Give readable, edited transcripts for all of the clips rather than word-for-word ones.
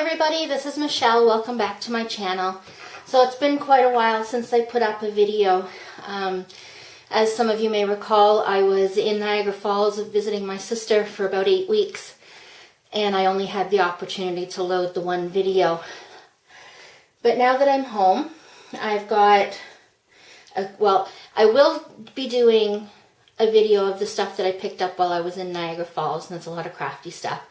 everybody, this is Michelle. Welcome back to my channel. So it's been quite a while since I put up a video. As some of you may recall, I was in Niagara Falls visiting my sister for about 8 weeks, and I only had the opportunity to load the one video. But now that I'm home, I've got, I will be doing a video of the stuff that I picked up while I was in Niagara Falls, and it's a lot of crafty stuff.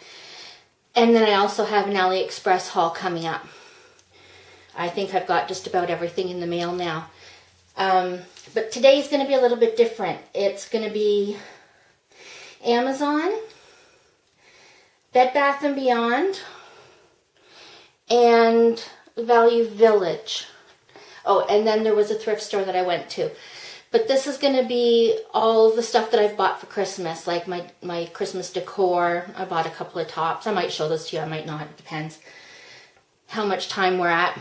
And then I also have an AliExpress haul coming up. I think I've got just about everything in the mail now. But today's going to be a little bit different. It's going to be Amazon, Bed Bath & Beyond, and Value Village. Oh, and then there was a thrift store that I went to. But this is going to be all the stuff that I've bought for Christmas, like my Christmas decor. I bought a couple of tops. I might show those to you, I might not. It depends how much time we're at.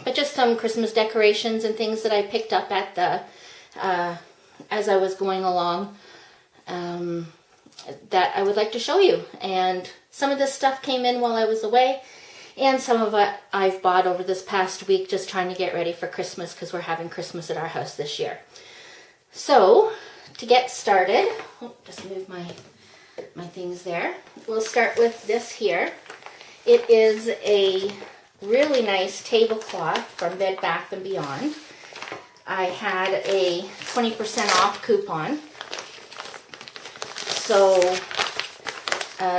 But just some Christmas decorations and things that I picked up at the as I was going along that I would like to show you. And some of this stuff came in while I was away, and some of it I've bought over this past week just trying to get ready for Christmas because we're having Christmas at our house this year. So, to get started, just move my things there. We'll start with this here. It is a really nice tablecloth from Bed Bath & Beyond. I had a 20% off coupon. So,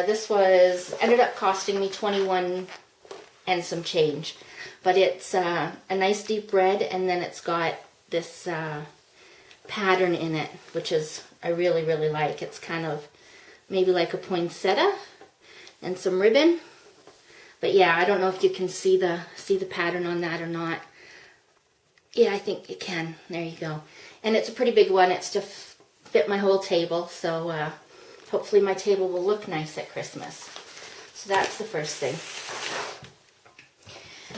this ended up costing me $21 and some change. But it's a nice deep red, and then it's got this pattern in it, which I really, really like. It's kind of maybe like a poinsettia and some ribbon. But yeah, I don't know if you can see the pattern on that or not. Yeah, I think you can. There you go. And it's a pretty big one. It's to fit my whole table, so hopefully my table will look nice at Christmas. So that's the first thing.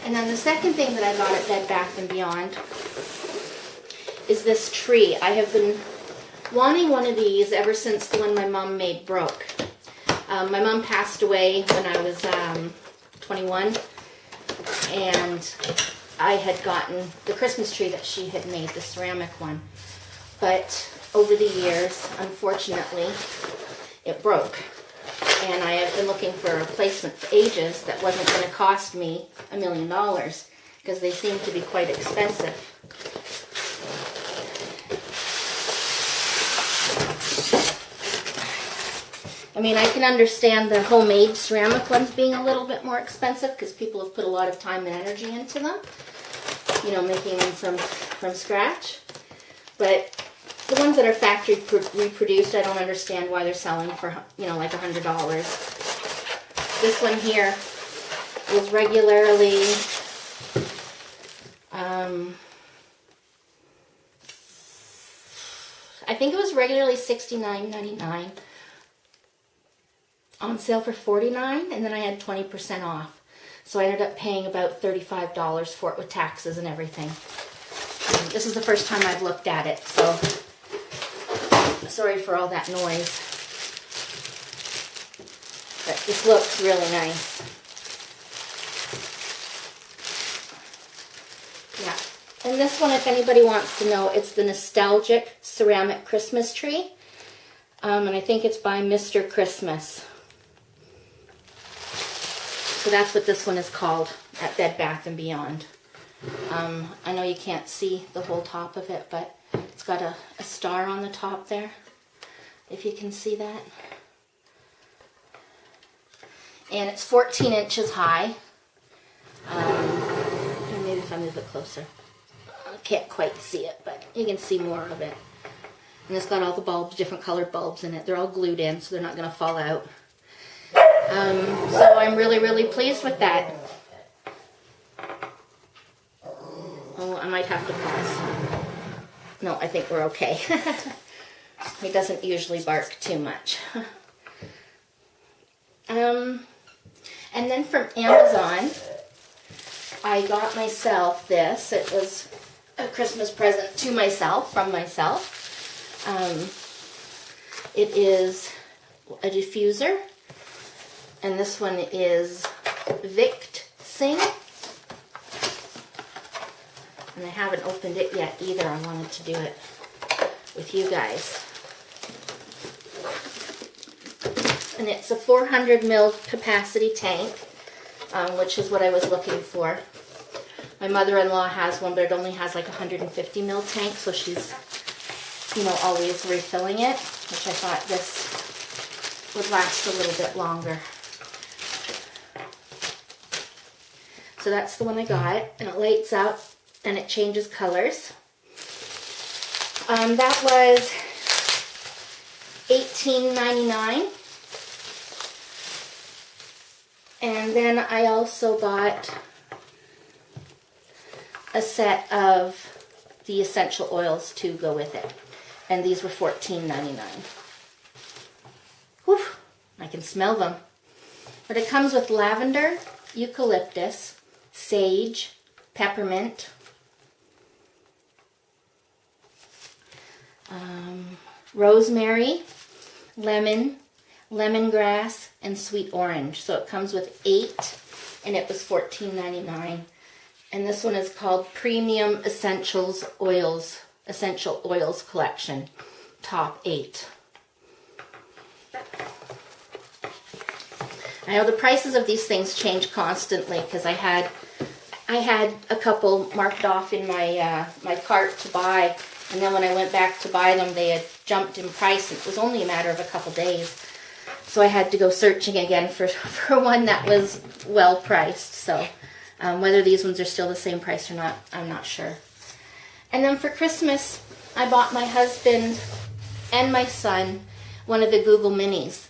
And then the second thing that I got at Bed Bath & Beyond is this tree. I have been wanting one of these ever since the one my mom made broke. My mom passed away when I was 21, and I had gotten the Christmas tree that she had made, the ceramic one. But over the years, unfortunately, it broke. And I have been looking for a replacement for ages that wasn't going to cost me $1 million because they seem to be quite expensive. I mean, I can understand the homemade ceramic ones being a little bit more expensive because people have put a lot of time and energy into them, you know, making them from scratch. But the ones that are factory reproduced, I don't understand why they're selling for, you know, like $100. This one here was regularly I think it was regularly $69.99. On sale for $49, and then I had 20% off. So I ended up paying about $35 for it with taxes and everything. This is the first time I've looked at it, so sorry for all that noise. But this looks really nice. Yeah. And this one, if anybody wants to know, it's the Nostalgic Ceramic Christmas Tree. And I think it's by Mr. Christmas. So that's what this one is called at Bed Bath & Beyond. I know you can't see the whole top of it, but it's got a star on the top there, if you can see that. And it's 14 inches high. Maybe if I move it closer. I can't quite see it, but you can see more of it. And it's got all the bulbs, different colored bulbs in it. They're all glued in, so they're not going to fall out. So I'm really, really pleased with that. Oh, I might have to pause. No, I think we're okay. He doesn't usually bark too much. And then from Amazon, I got myself this. It was a Christmas present to myself, from myself. It is a diffuser. And this one is Vict unboxing. And I haven't opened it yet either. I wanted to do it with you guys. And it's a 400 ml capacity tank, which is what I was looking for. My mother-in-law has one, but it only has like 150 ml tank, so she's, you know, always refilling it, which I thought this would last a little bit longer. So that's the one I got, and it lights up and it changes colors. That was $18.99. And then I also bought a set of the essential oils to go with it. And these were $14.99. Whew, I can smell them. But it comes with lavender, eucalyptus, sage, peppermint, rosemary, lemon, lemongrass, and sweet orange. So it comes with 8, and it was $14.99. And this one is called Premium Essential Oils Collection, Top 8. I know the prices of these things change constantly because I had a couple marked off in my my cart to buy, and then when I went back to buy them, they had jumped in price. It was only a matter of a couple days, so I had to go searching again for one that was well priced. So whether these ones are still the same price or not, I'm not sure. And then for Christmas, I bought my husband and my son one of the Google Minis.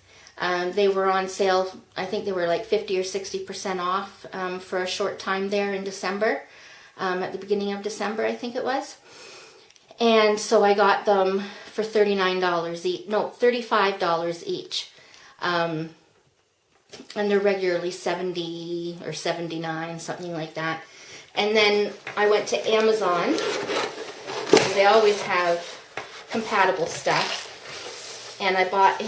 They were on sale. I think they were like 50 or 60% off for a short time there in December, at the beginning of December, I think it was. And so I got them for $35 each. And they're regularly $70 or $79, something like that. And then I went to Amazon, because they always have compatible stuff. And I bought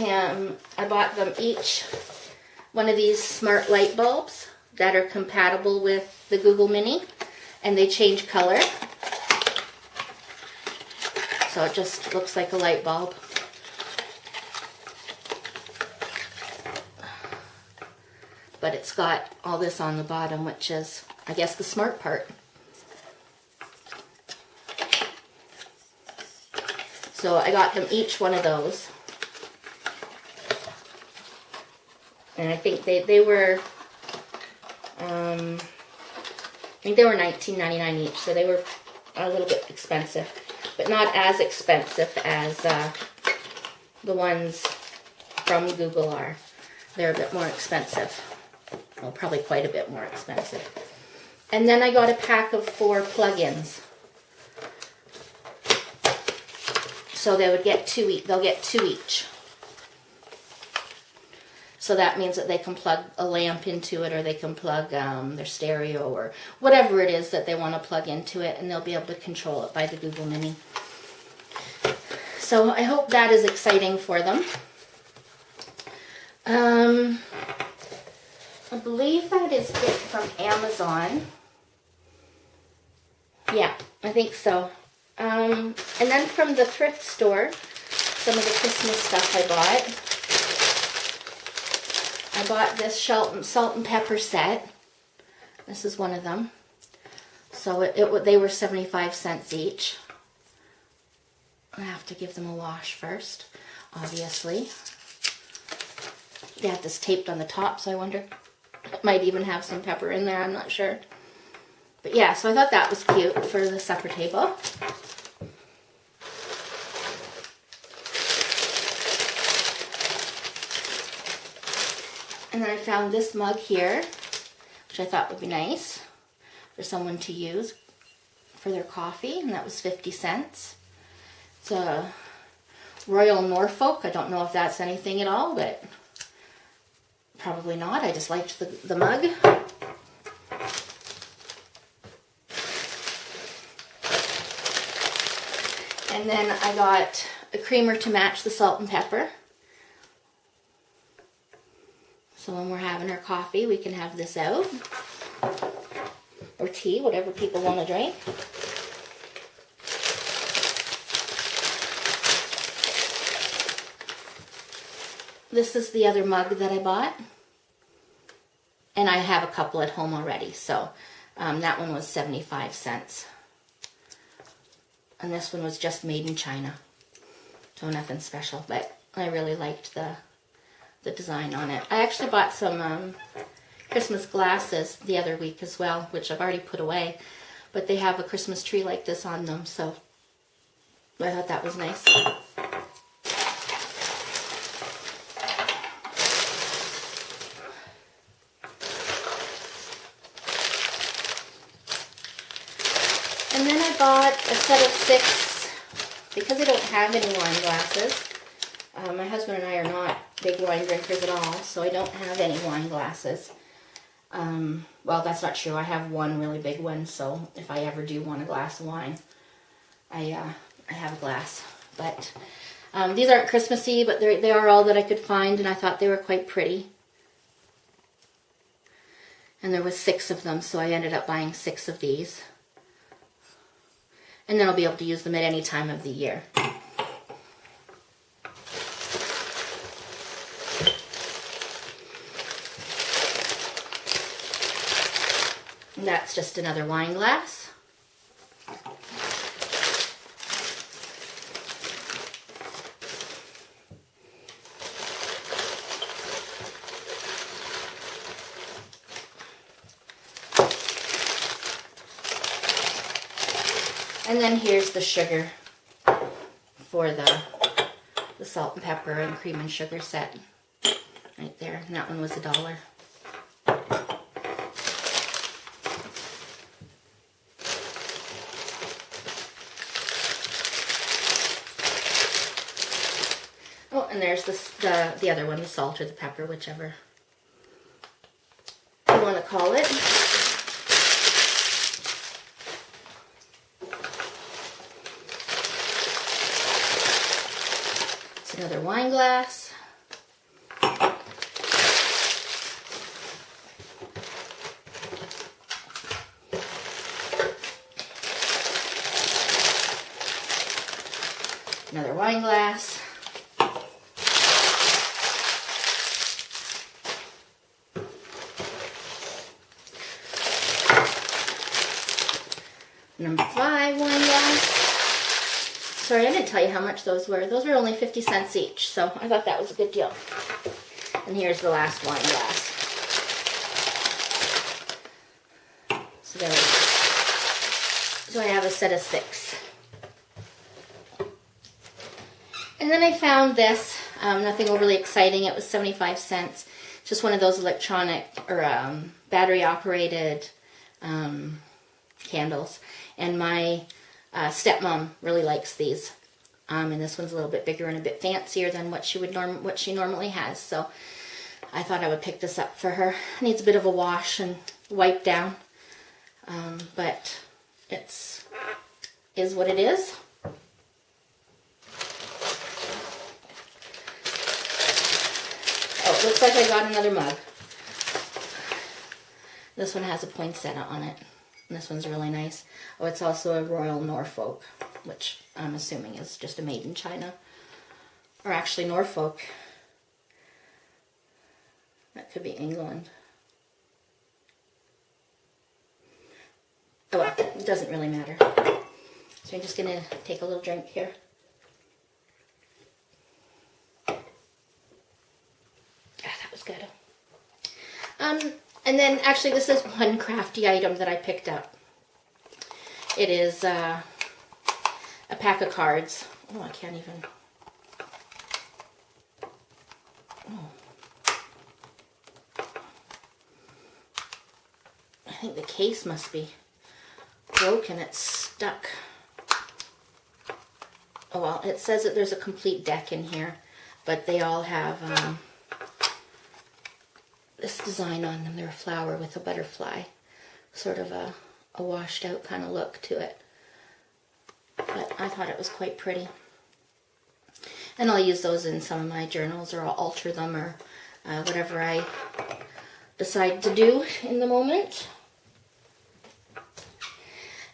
them each one of these smart light bulbs that are compatible with the Google Mini, and they change color. So it just looks like a light bulb. But it's got all this on the bottom, which is, I guess, the smart part. So I got them each one of those. And I think they were, I think they were $19.99 each, so they were a little bit expensive, but not as expensive as the ones from Google are. They're a bit more expensive. Well, probably quite a bit more expensive. And then I got a pack of 4 plug-ins. So they would get 2 each. They'll get 2 each. So that means that they can plug a lamp into it, or they can plug their stereo, or whatever it is that they want to plug into it, and they'll be able to control it by the Google Mini. So I hope that is exciting for them. I believe that is it from Amazon. Yeah, I think so. And then from the thrift store, some of the Christmas stuff I bought. I bought this salt and pepper set. This is one of them. So they were 75 cents each. I have to give them a wash first, obviously. They have this taped on the top, so I wonder, it might even have some pepper in there, I'm not sure. But yeah, so I thought that was cute for the supper table. And then I found this mug here, which I thought would be nice for someone to use for their coffee, and that was 50 cents. It's a Royal Norfolk. I don't know if that's anything at all, but probably not. I just liked the mug. And then I got a creamer to match the salt and pepper. So when we're having our coffee, we can have this out. or tea, whatever people want to drink. This is the other mug that I bought. And I have a couple at home already, so that one was 75 cents. And this one was just made in China. So nothing special, but I really liked the design on it. I actually bought some Christmas glasses the other week as well, which I've already put away. But they have a Christmas tree like this on them, so I thought that was nice. And then I bought a set of 6, because I don't have any wine glasses. My husband and I are not big wine drinkers at all, so I don't have any wine glasses. Well, that's not true. I have one really big one, so if I ever do want a glass of wine, I have a glass. But these aren't Christmassy, but they are all that I could find, and I thought they were quite pretty. And there was 6 of them, so I ended up buying 6 of these. And then I'll be able to use them at any time of the year. And that's just another wine glass. And then here's the sugar for the salt and pepper and cream and sugar set right there. And that one was $1. Oh, and there's the other one, the salt or the pepper, whichever you want to call it. Another wine glass. Another wine glass. Number 5 wine glass. Sorry, I didn't tell you how much those were. Those were only 50 cents each, so I thought that was a good deal. And here's the last wine glass. So there we go. So I have a set of 6. And then I found this, nothing overly exciting. It was 75 cents. Just one of those electronic or battery operated candles. And my stepmom really likes these, and this one's a little bit bigger and a bit fancier than what she normally has. So I thought I would pick this up for her. It needs a bit of a wash and wipe down, but is what it is. Oh, it looks like I got another mug. This one has a poinsettia on it. And this one's really nice. Oh, it's also a Royal Norfolk, which I'm assuming is just a made in China. Or actually Norfolk. That could be England. Oh well, it doesn't really matter. So I'm just going to take a little drink here. Ah, that was good. And then, actually, this is one crafty item that I picked up. It is a pack of cards. Oh, I can't even. Oh. I think the case must be broken. It's stuck. Oh, well, it says that there's a complete deck in here, but they all have this design on them. They're a flower with a butterfly, sort of a washed out kind of look to it. But I thought it was quite pretty. And I'll use those in some of my journals, or I'll alter them, or whatever I decide to do in the moment.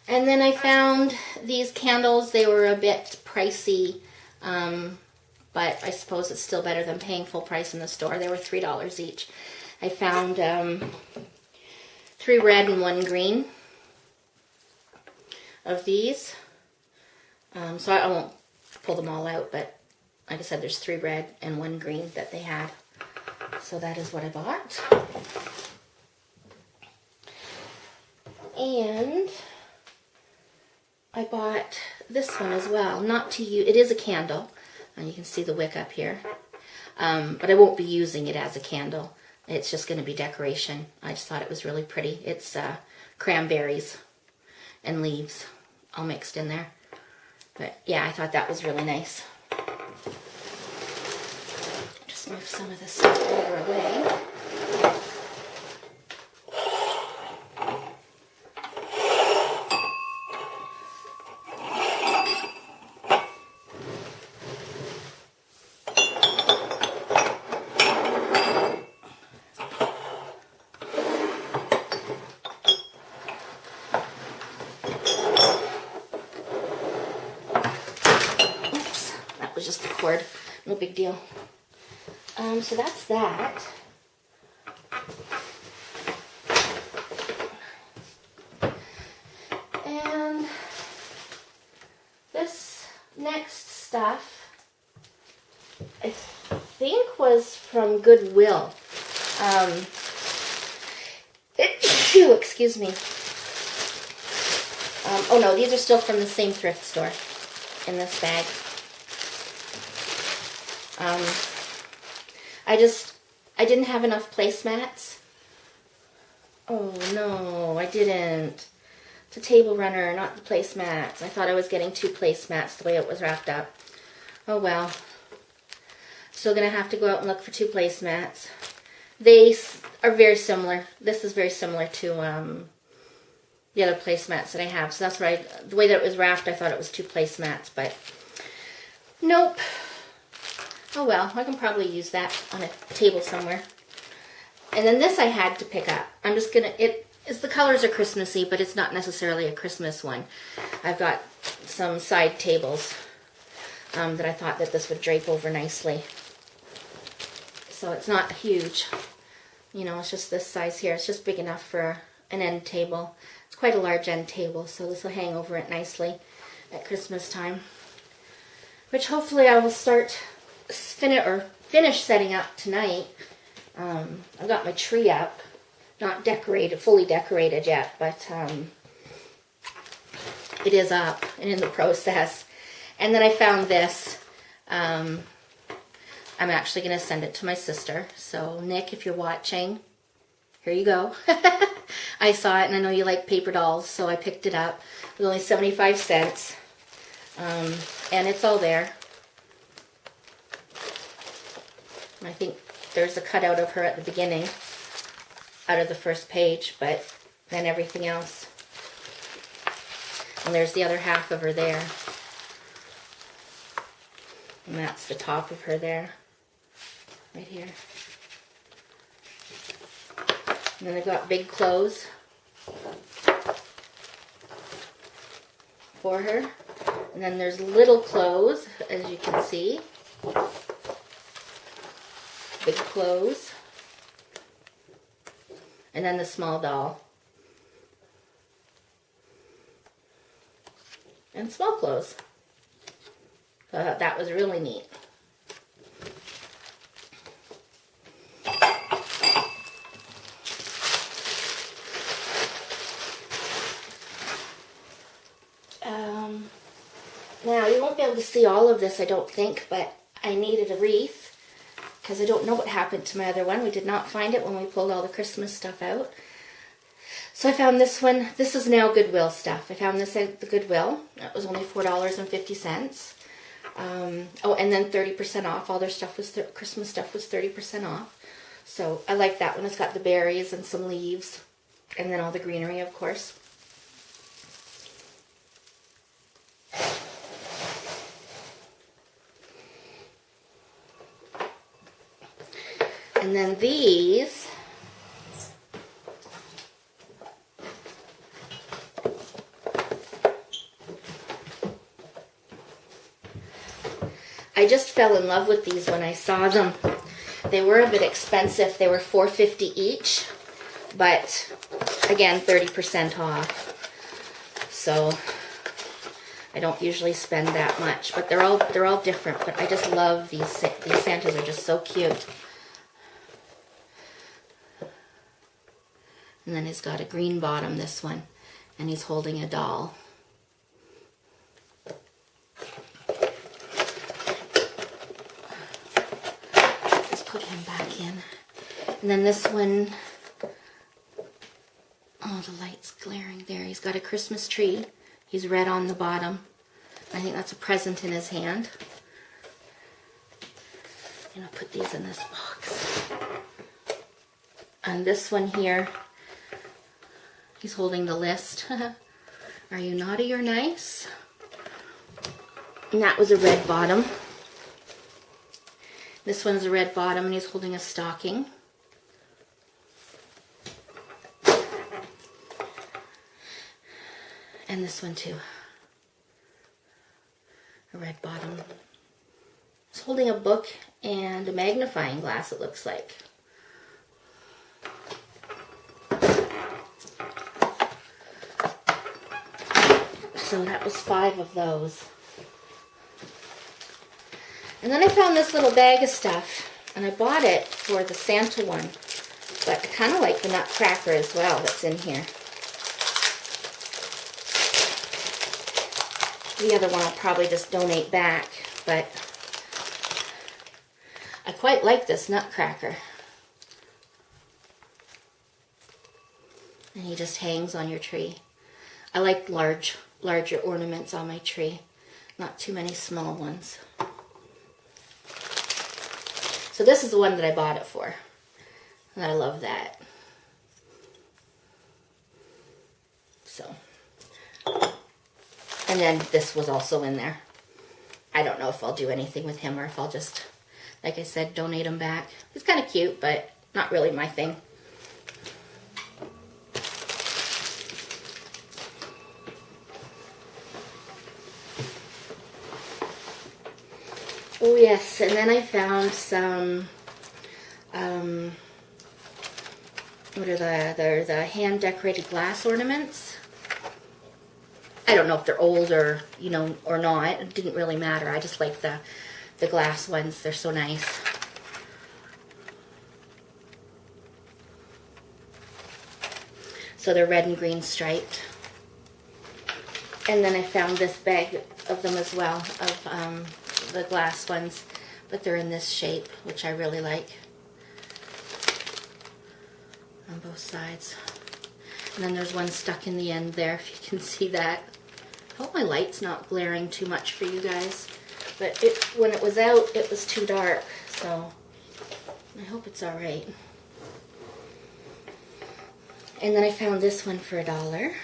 And then I found these candles. They were a bit pricey, but I suppose it's still better than paying full price in the store. They were $3 each. I found 3 red and 1 green of these. So I won't pull them all out, but like I said, there's 3 red and 1 green that they had. So that is what I bought. And I bought this one as well. Not to use, it is a candle. And you can see the wick up here. But I won't be using it as a candle. It's just going to be decoration. I just thought it was really pretty. It's cranberries and leaves all mixed in there. But yeah, I thought that was really nice. Just move some of this stuff over away. Just the cord, no big deal. So that's that. And this next stuff, I think was from Goodwill. Excuse me. Oh no, these are still from the same thrift store in this bag. I didn't have enough placemats. Oh no, I didn't. It's a table runner, not the placemats. I thought I was getting 2 placemats the way it was wrapped up. Oh well. Still gonna have to go out and look for 2 placemats. They are very similar. This is very similar to the other placemats that I have. So that's why, the way that it was wrapped, I thought it was 2 placemats, but nope. Oh well, I can probably use that on a table somewhere. And then this I had to pick up. I'm just gonna, the colors are Christmassy, but it's not necessarily a Christmas one. I've got some side tables that I thought that this would drape over nicely. So it's not huge. You know, it's just this size here. It's just big enough for an end table. It's quite a large end table, so this will hang over it nicely at Christmas time. Which hopefully I will start finish setting up tonight. I've got my tree up, not decorated, fully decorated yet, but it is up and in the process. And then I found this. I'm actually going to send it to my sister. So Nick, if you're watching, here you go. I saw it and I know you like paper dolls, so I picked it up. It was only 75 cents. And it's all there. I think there's a cutout of her at the beginning, out of the first page, but then everything else. And there's the other half of her there. And that's the top of her there, right here. And then I got big clothes for her. And then there's little clothes, as you can see. Big clothes, and then the small doll, and small clothes. So I thought that was really neat. Now you won't be able to see all of this, I don't think, but I needed a wreath. Because I don't know what happened to my other one. We did not find it when we pulled all the Christmas stuff out. So I found this one. This is now Goodwill stuff. I found this at the Goodwill. It was only $4.50. Oh, and then 30% off. All their stuff was, Christmas stuff was 30% off. So I like that one. It's got the berries and some leaves. And then all the greenery, of course. And then these I just fell in love with these when I saw them. They were a bit expensive. They were $4.50 each, but again, 30% off. So I don't usually spend that much, but they're all different. But I just love these Santas. Are just so cute. And then he's got a green bottom, this one, and he's holding a doll. Just put him back in. And then this one, oh, the light's glaring there. He's got a Christmas tree. He's red on the bottom. I think that's a present in his hand. And I'll put these in this box. And this one here, he's holding the list. Are you naughty or nice? And that was a red bottom. This one's a red bottom and he's holding a stocking. And this one too. A red bottom. He's holding a book and a magnifying glass, it looks like. So that was 5 of those. And then I found this little bag of stuff, and I bought it for the Santa one, but I kind of like the Nutcracker as well that's in here. The other one I'll probably just donate back, but I quite like this Nutcracker. And he just hangs on your tree. I like larger ornaments on my tree, not too many small ones. So this is the one that I bought it for, and I love that. So, and then this was also in there. I don't know if I'll do anything with him or if I'll just, like I said, donate him back. He's kind of cute, but not really my thing. Oh yes, and then I found some, what are they're the hand-decorated glass ornaments. I don't know if they're old or, you know, or not. It didn't really matter. I just like the glass ones. They're so nice. So they're red and green striped. And then I found this bag of them as well, of the glass ones, but they're in this shape, which I really like, on both sides. And then there's one stuck in the end there, if you can see that. I hope my light's not glaring too much for you guys, but when it was out, it was too dark, so I hope it's all right. And then I found this one for $1.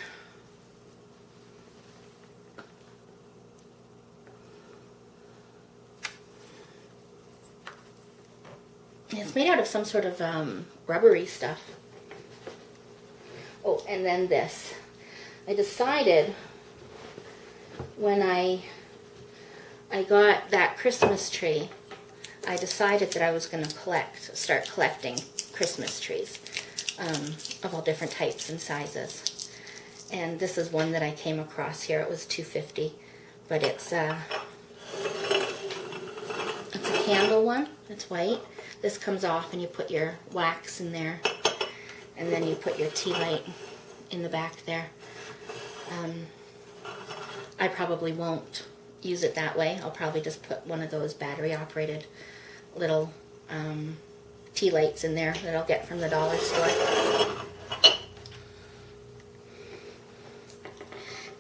It's made out of some sort of rubbery stuff. Oh, and then this. I decided when I got that Christmas tree, I decided that I was going to start collecting Christmas trees of all different types and sizes. And this is one that I came across here. It was $2.50, but it's a candle one. It's white. This comes off and you put your wax in there, and then you put your tea light in the back there. I probably won't use it that way. I'll probably just put one of those battery operated little tea lights in there that I'll get from the dollar store.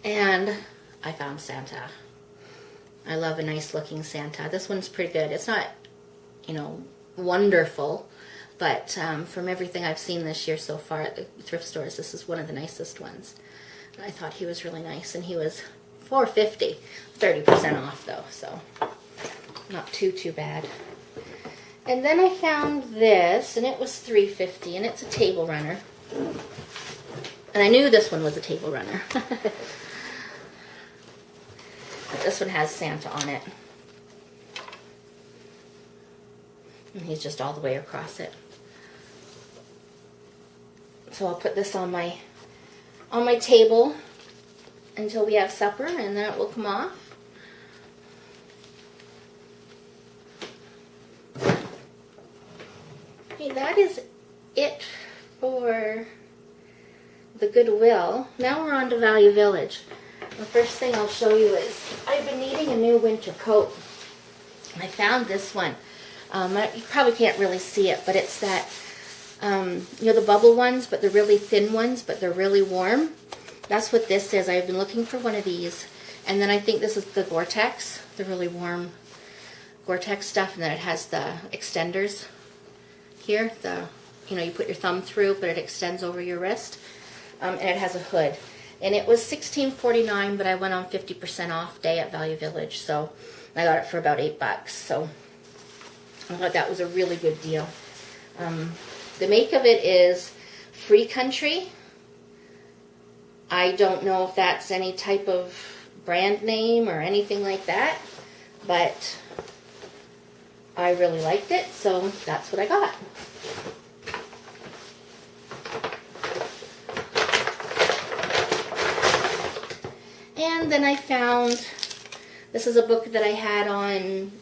And I found Santa. I love a nice looking Santa. This one's pretty good. It's not, you know, wonderful, but from everything I've seen this year so far at the thrift stores, this is one of the nicest ones. I thought he was really nice, and he was $4.50, 30% off though, so not too bad. And then I found this, and it was $3.50, and it's a table runner. And I knew this one was a table runner. But this one has Santa on it. And he's just all the way across it. So I'll put this on my table until we have supper, and then it will come off. Okay, that is it for the Goodwill. Now we're on to Value Village. The first thing I'll show you is I've been needing a new winter coat. I found this one. You probably can't really see it, but it's that, you know, the bubble ones, but they're really thin ones, but they're really warm. That's what this is. I've been looking for one of these. And then I think this is the Gore-Tex, the really warm Gore-Tex stuff. And then it has the extenders here. You know, you put your thumb through, but it extends over your wrist. And it has a hood. And it was $16.49, but I went on 50% off day at Value Village. So I got it for about $8. So I thought that was a really good deal. The make of it is Free Country. I don't know if that's any type of brand name or anything like that, but I really liked it, so that's what I got. And then I found, this is a book that I had on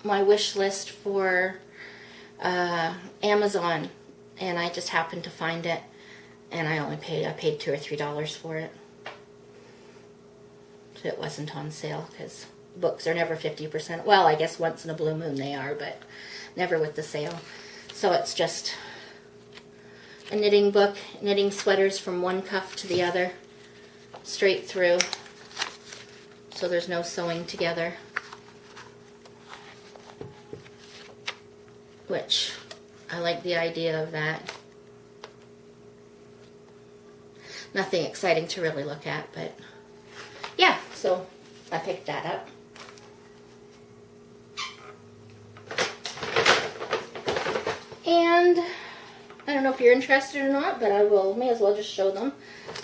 my wish list for Amazon, and I just happened to find it, and I paid $2 or $3 for it. So it wasn't on sale, because books are never 50%. Well, I guess once in a blue moon they are, but never with the sale. So it's just a knitting book, knitting sweaters from one cuff to the other, straight through, so there's no sewing together, which I like the idea of that. Nothing exciting to really look at, but yeah, so I picked that up. And I don't know if you're interested or not, but may as well just show them.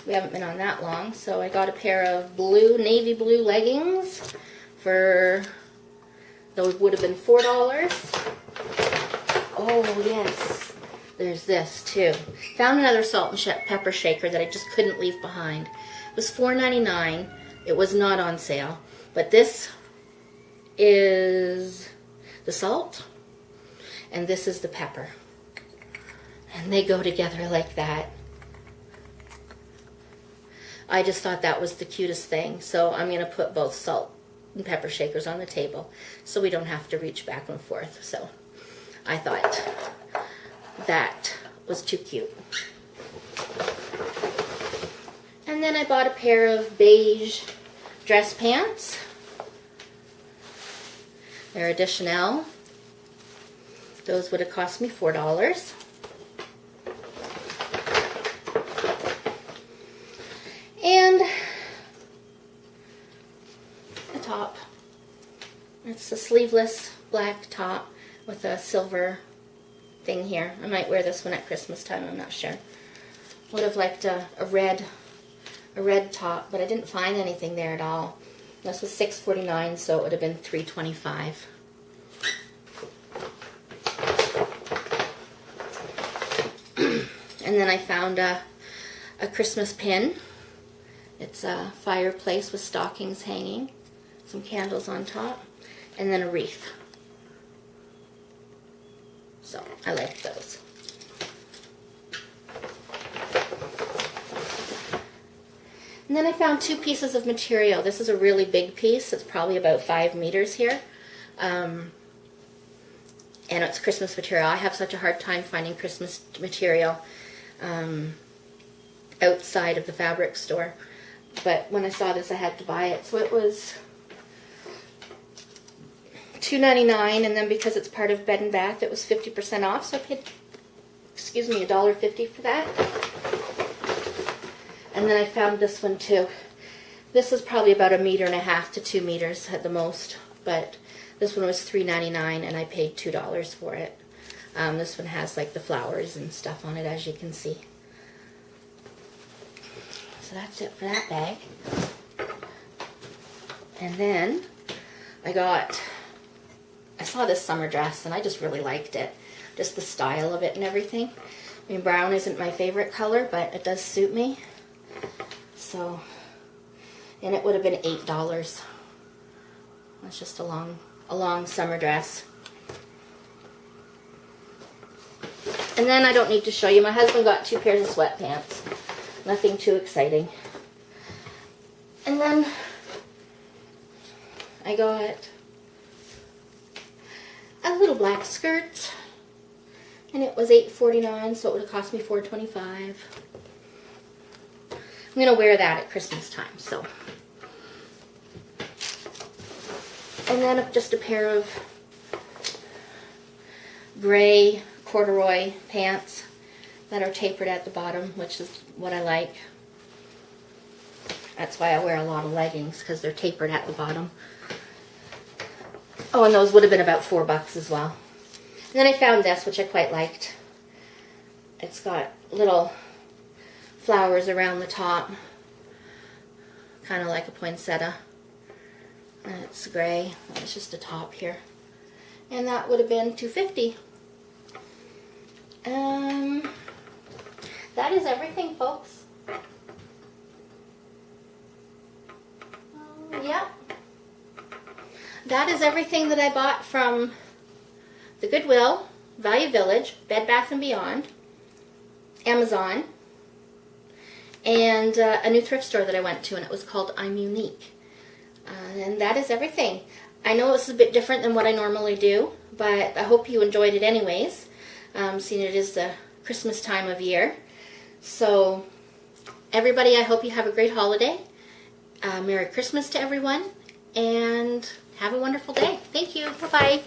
We haven't been on that long. So I got a pair of navy blue leggings for, those would have been $4. Oh yes, there's this too. Found another salt and pepper shaker that I just couldn't leave behind. It was $4.99. It was not on sale. But this is the salt, and this is the pepper. And they go together like that. I just thought that was the cutest thing. So I'm going to put both salt and pepper shakers on the table so we don't have to reach back and forth. So I thought that was too cute. And then I bought a pair of beige dress pants. They're a Deschanel. Those would have cost me $4. And a top. It's a sleeveless black top with a silver thing here. I might wear this one at Christmas time, I'm not sure. Would have liked a red top, but I didn't find anything there at all. This was $6.49, so it would have been $3.25. And then I found a Christmas pin. It's a fireplace with stockings hanging, some candles on top, and then a wreath. So I like those. And then I found 2 pieces of material. This is a really big piece. It's probably about 5 meters here. And it's Christmas material. I have such a hard time finding Christmas material outside of the fabric store. But when I saw this, I had to buy it. So it was $2.99, and then because it's part of Bed and Bath, it was 50% off. So I paid, $1.50 for that. And then I found this one too. This is probably about 1.5 meters to 2 meters at the most, but this one was $3.99, and I paid $2 for it. This one has like the flowers and stuff on it, as you can see. So that's it for that bag. And then I got a saw this summer dress and I just really liked it. Just the style of it and everything. I mean, brown isn't my favorite color, but it does suit me. So, and it would have been $8. It's just a long summer dress. And then I don't need to show you. My husband got 2 pairs of sweatpants. Nothing too exciting. And then I got a little black skirt. And it was $8.49, so it would have cost me $4.25. I'm going to wear that at Christmas time, so. And then just a pair of gray corduroy pants that are tapered at the bottom, which is what I like. That's why I wear a lot of leggings, because they're tapered at the bottom. Oh, and those would have been about $4 as well. And then I found this, which I quite liked. It's got little flowers around the top, kind of like a poinsettia. And it's gray. It's just a top here. And that would have been $2.50. That is everything, folks. Yeah. That is everything that I bought from the Goodwill, Value Village, Bed Bath & Beyond, Amazon, and a new thrift store that I went to, and it was called I'm Unique. And that is everything. I know it's a bit different than what I normally do, but I hope you enjoyed it anyways, seeing it is the Christmas time of year. So, everybody, I hope you have a great holiday. Merry Christmas to everyone, and have a wonderful day. Thank you. Bye-bye.